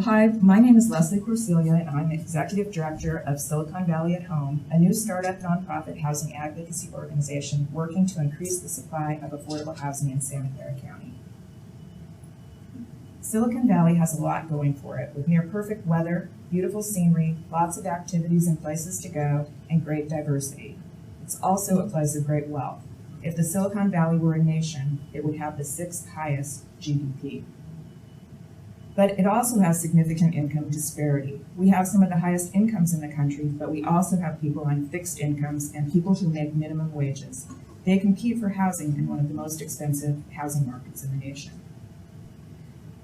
Hi, my name is Leslye Corsiglia, and I'm Executive Director of Silicon Valley at Home, a new startup nonprofit housing advocacy organization working to increase the supply of affordable housing in Santa Clara County. Silicon Valley has a lot going for it, with near perfect weather, beautiful scenery, lots of activities and places to go, and great diversity. It's also a place of great wealth. If the Silicon Valley were a nation, it would have the 6th highest GDP. But it also has significant income disparity. We have some of the highest incomes in the country, but we also have people on fixed incomes and people who make minimum wages. They compete for housing in one of the most expensive housing markets in the nation.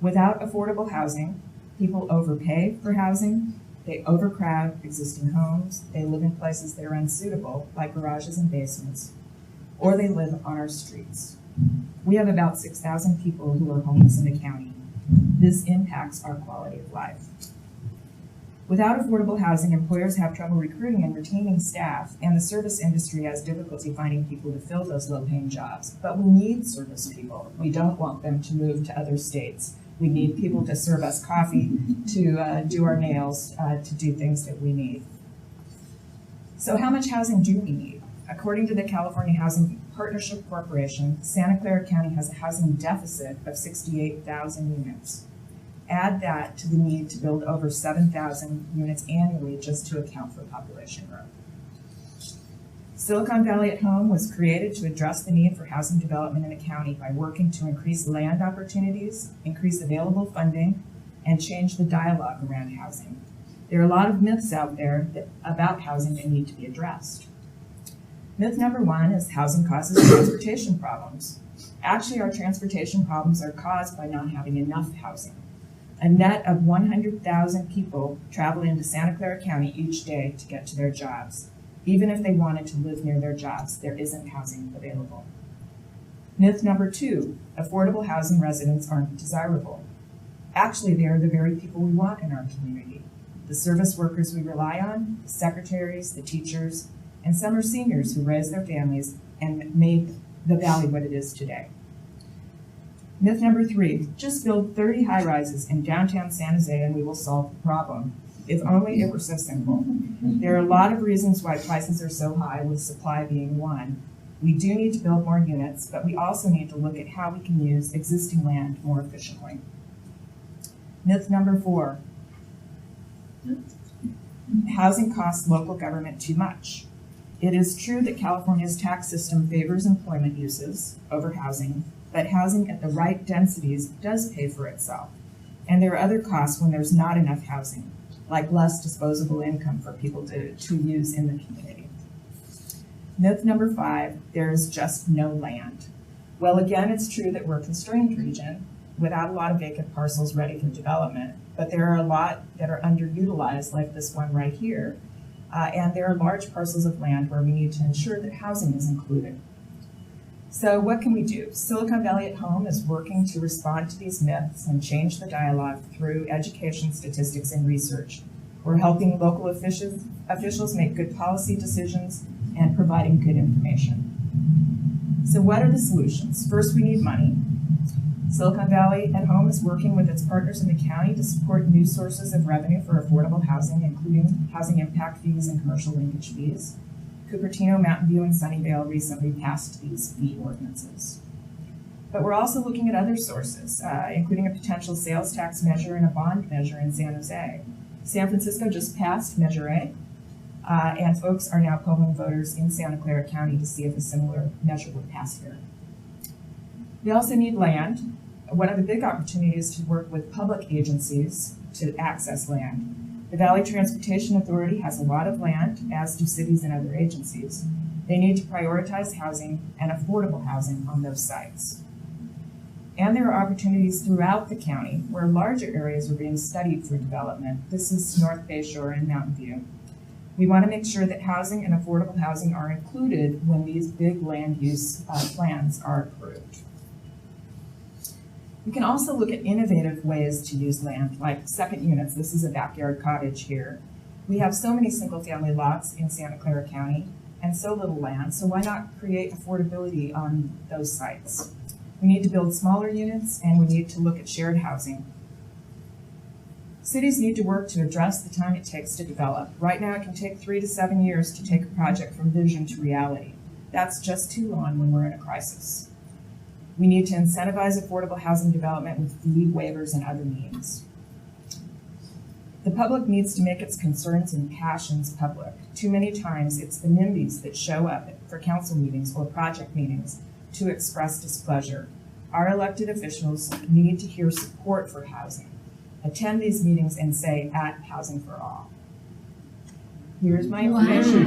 Without affordable housing, people overpay for housing, they overcrowd existing homes, they live in places that are unsuitable, like garages and basements, or they live on our streets. We have about 6,000 people who are homeless in the county. This impacts our quality of life. Without affordable housing, employers have trouble recruiting and retaining staff, and the service industry has difficulty finding people to fill those low-paying jobs. But we need service people. We don't want them to move to other states. We need people to serve us coffee, to do our nails, to do things that we need. So how much housing do we need? According to the California Housing Partnership Corporation, Santa Clara County has a housing deficit of 68,000 units. Add that to the need to build over 7,000 units annually just to account for population growth. Silicon Valley at Home was created to address the need for housing development in the county by working to increase land opportunities, increase available funding, and change the dialogue around housing. There are a lot of myths out there about housing that need to be addressed. Myth number 1 is housing causes transportation problems. Actually, our transportation problems are caused by not having enough housing. A net of 100,000 people travel into Santa Clara County each day to get to their jobs. Even if they wanted to live near their jobs, there isn't housing available. Myth number 2, affordable housing residents aren't desirable. Actually, they are the very people we want in our community. The service workers we rely on, the secretaries, the teachers, and some are seniors who raised their families and made the valley what it is today. Myth number 3, just build 30 high-rises in downtown San Jose and we will solve the problem. If only it were so simple. There are a lot of reasons why prices are so high, with supply being one. We do need to build more units, but we also need to look at how we can use existing land more efficiently. Myth number 4, housing costs local government too much. It is true that California's tax system favors employment uses over housing, but housing at the right densities does pay for itself. And there are other costs when there's not enough housing, like less disposable income for people to use in the community. Myth number 5, there is just no land. Well, again, it's true that we're a constrained region without a lot of vacant parcels ready for development, but there are a lot that are underutilized, like this one right here. And there are large parcels of land where we need to ensure that housing is included. So what can we do? Silicon Valley at Home is working to respond to these myths and change the dialogue through education, statistics, and research. We're helping local officials make good policy decisions and providing good information. So what are the solutions? First, we need money. Silicon Valley at Home is working with its partners in the county to support new sources of revenue for affordable housing, including housing impact fees and commercial linkage fees. Cupertino, Mountain View, and Sunnyvale recently passed these fee ordinances. But we're also looking at other sources, including a potential sales tax measure and a bond measure in San Jose. San Francisco just passed Measure A, and folks are now polling voters in Santa Clara County to see if a similar measure would pass here. We also need land. One of the big opportunities is to work with public agencies to access land. The Valley Transportation Authority has a lot of land, as do cities and other agencies. They need to prioritize housing and affordable housing on those sites. And there are opportunities throughout the county where larger areas are being studied for development. This is North Bay Shore and Mountain View. We want to make sure that housing and affordable housing are included when these big land use plans are approved. We can also look at innovative ways to use land, like second units. This is a backyard cottage here. We have so many single-family lots in Santa Clara County and so little land, so why not create affordability on those sites? We need to build smaller units, and we need to look at shared housing. Cities need to work to address the time it takes to develop. Right now, it can take 3 to 7 years to take a project from vision to reality. That's just too long when we're in a crisis. We need to incentivize affordable housing development with deed waivers and other means. The public needs to make its concerns and passions public. Too many times, it's the NIMBYs that show up for council meetings or project meetings to express displeasure. Our elected officials need to hear support for housing. Attend these meetings and say, at Housing for All. Here's my information.